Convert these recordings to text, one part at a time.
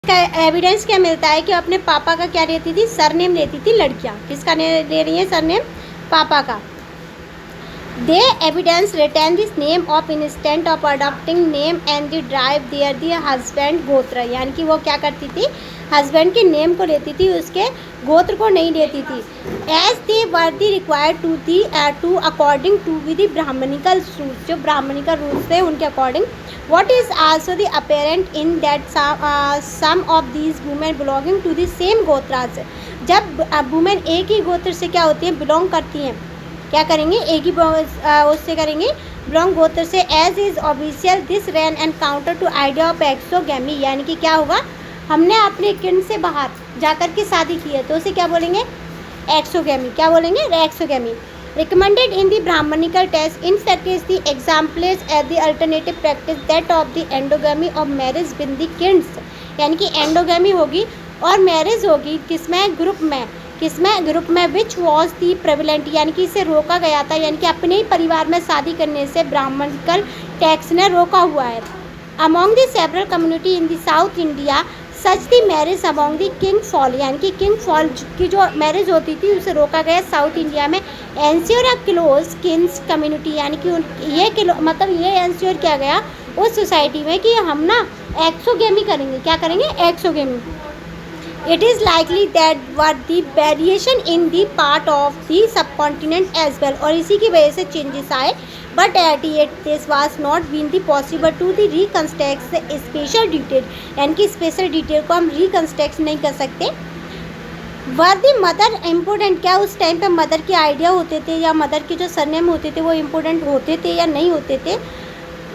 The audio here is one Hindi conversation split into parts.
का एविडेंस क्या मिलता है कि अपने पापा का क्या लेती थी, सरनेम लेती थी लड़कियाँ। किसका ले रही है सरनेम, पापा का। They evidence retain this name of instant of adopting name and the drive their the husband gotra, यानी कि वो क्या करती थी, हस्बैंड के नेम को लेती थी, उसके गोत्र को नहीं लेती थी। As they were the required to the to according to we the Brahmanical rules, जो ब्राह्मणिकल रूल्स थे उनके according. What is also the apparent in that some of these women belonging to the same gotras, जब वुमेन एक ही गोत्र से क्या होती हैं, बिलोंग करती हैं, क्या करेंगे, एक ही उससे करेंगे बिलोंग गोत्र से। As is obvious this ran encounter to idea of exogamy, यानी कि क्या होगा, हमने अपने किन से बाहर जाकर के शादी की है तो उसे क्या बोलेंगे, एक्सोगेमी। क्या बोलेंगे, exogamy. recommended in the Brahmanical test in such case the exemplars as the alternative practice that of the endogamy of marriage with the kinds, यानी कि एंडोगेमी होगी और मैरिज होगी किसमें, ग्रुप में, किसमें, ग्रुप में, विच वॉज दी प्रेवलेंट, यानी कि इसे रोका गया था, यानी कि अपने ही परिवार में शादी करने से ब्राह्मणिकल टैक्स ने रोका हुआ है। Among the several community in the south India such the marriage among the king fall, यानी कि किंग फॉल की जो मैरिज होती थी उसे रोका गया साउथ इंडिया में। Ensure a close Kings community, यानी कि ये मतलब ये एंश्योर किया गया उस सोसाइटी में कि हम ना एक्सोगेमी करेंगे, क्या करेंगे, exogamy. It is likely that were the variation in the part of the सब कॉन्टिनेंट एज वेल, और इसी की वजह से चेंजेस आए। But at it this was not been the possible to the reconstruct special detail, यानी कि स्पेशल डिटेल को हम रिकन्स्ट्रक्ट नहीं कर सकते। वर दी मदर इम्पोर्टेंट, क्या उस टाइम पे मदर के आइडिया होते थे या मदर के जो सरनेम होते थे वो इम्पोर्टेंट होते थे या नहीं होते थे।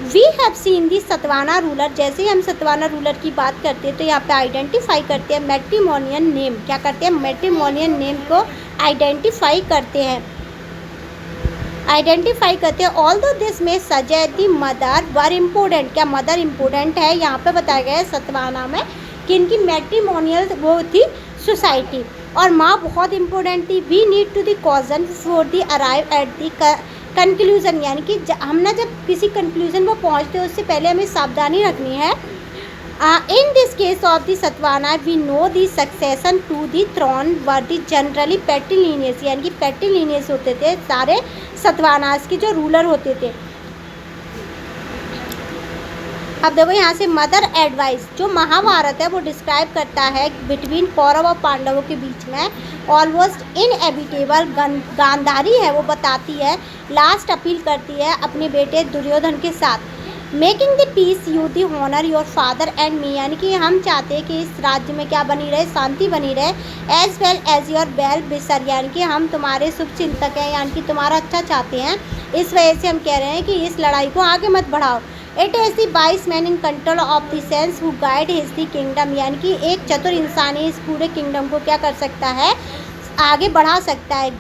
We have seen the Satavahana ruler, जैसे ही हम सतवाना रूलर की बात करते हैं तो यहाँ पे आइडेंटिफाई करते हैं मैट्रिमोनियन नेम, क्या करते हैं, मैट्रिमोनियन नेम को आइडेंटिफाई करते हैं, आइडेंटिफाई करते हैं। ऑल दो दिस में सजेस्ट दी मदर वर इम्पोर्टेंट, क्या मदर इम्पोर्टेंट है, यहाँ पे बताया गया है सतवाना में कि इनकी मैट्रिमोनियल वो थी सोसाइटी, और माँ बहुत इंपॉर्टेंट थी। We need to the cousin for the arrive at the conclusion, यानी कि हम ना जब किसी कंक्लूजन को पहुँचते हैं उससे पहले हमें सावधानी रखनी है। In this case of the Satavahana we know the succession to the throne were the generally patrilineal, यानी कि पैट्रिलिनियस होते थे सारे सतवानास के जो रूलर होते थे। अब देखो यहाँ से मदर एडवाइस, जो महाभारत है वो डिस्क्राइब करता है बिटवीन कौरव और पांडवों के बीच में ऑलमोस्ट इनएविटेबल गांधारी है, वो बताती है, लास्ट अपील करती है अपने बेटे दुर्योधन के साथ, making the peace you the honour your father and me, यानी कि हम चाहते हैं कि इस राज्य में क्या बनी रहे, शांति बनी रहे, as well as your well wisher, यानी कि हम तुम्हारे शुभ चिंतक हैं, यानी कि तुम्हारा अच्छा चाहते हैं, इस वजह से हम कह रहे हैं कि इस लड़ाई को आगे मत बढ़ाओ। It is the vice man in control of the sense who guide his the kingdom, यानी कि एक चतुर इंसान इस पूरे किंगडम को क्या कर सकता है, आगे बढ़ा सकता है।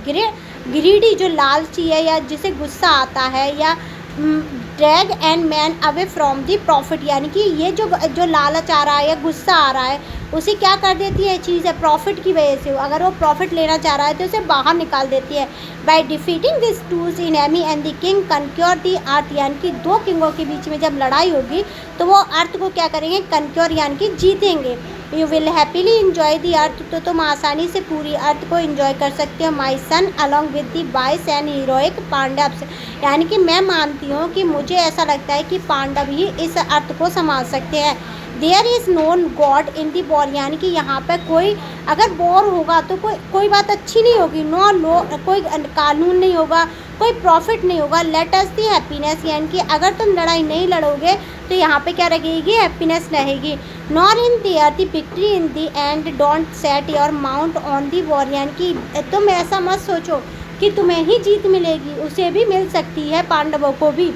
ग्रीडी जो लालची है या जिसे गुस्सा आता है, या drag and man away from the profit, यानी कि ये जो लालच आ रहा है या गुस्सा आ रहा है उसे क्या कर देती है, चीज़ है प्रॉफिट की वजह से, अगर वो प्रॉफिट लेना चाह रहा है तो उसे बाहर निकाल देती है। By defeating this twos enemy and the king conquer the earth, यानी कि दो किंगों के बीच में जब लड़ाई होगी तो वो अर्थ को क्या करेंगे, कनक्योर, यानी कि जीतेंगे। You will happily enjoy the earth, तो तुम आसानी से पूरी अर्थ को इन्जॉय कर सकते हो। My son along with the wise and heroic Pandava, यानी कि मैं मानती हूँ कि मुझे ऐसा लगता है कि पांडव ही इस अर्थ को संभाल सकते हैं। There is known god in the war, यानी कि यहाँ पर कोई अगर वॉर होगा तो कोई बात अच्छी नहीं होगी, नो लो, कोई कानून नहीं होगा, कोई प्रॉफिट नहीं होगा। लेट अस दी हैप्पीनेस, यानी कि अगर तुम लड़ाई नहीं लड़ोगे तो यहाँ पे क्या रहेगी, हैप्पीनेस रहेगी। Nor in their the victory in the and don't set your mount on the war, यानी कि तुम ऐसा मत सोचो कि तुम्हें ही जीत मिलेगी, उसे भी मिल सकती है, पांडवों को भी।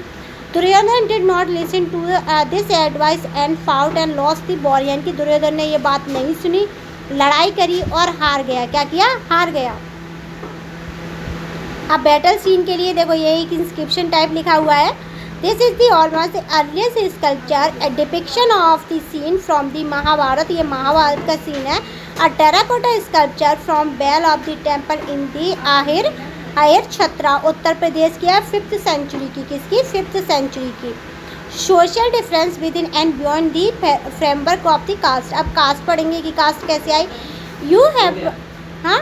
Duryodhana did not listen to this advice and fought and lost the war, यानी कि दुर्योधन ने ये बात नहीं सुनी, लड़ाई करी और हार गया। क्या किया, हार गया। अब बैटल सीन के लिए देखो ये एक इंस्क्रिप्शन टाइप लिखा हुआ है। This is the almost earliest sculpture a depiction of the scene from the Mahabharata, ये महाभारत का सीन है। A terracotta sculpture from bell of the temple in the Ahichchhatra, Uttar Pradesh की है, 5th सेंचुरी की, किसकी, 5th सेंचुरी की। Social difference within and beyond the framework of the caste. अब कास्ट पढ़ेंगे कि कास्ट कैसे आई। यू हैव, हाँ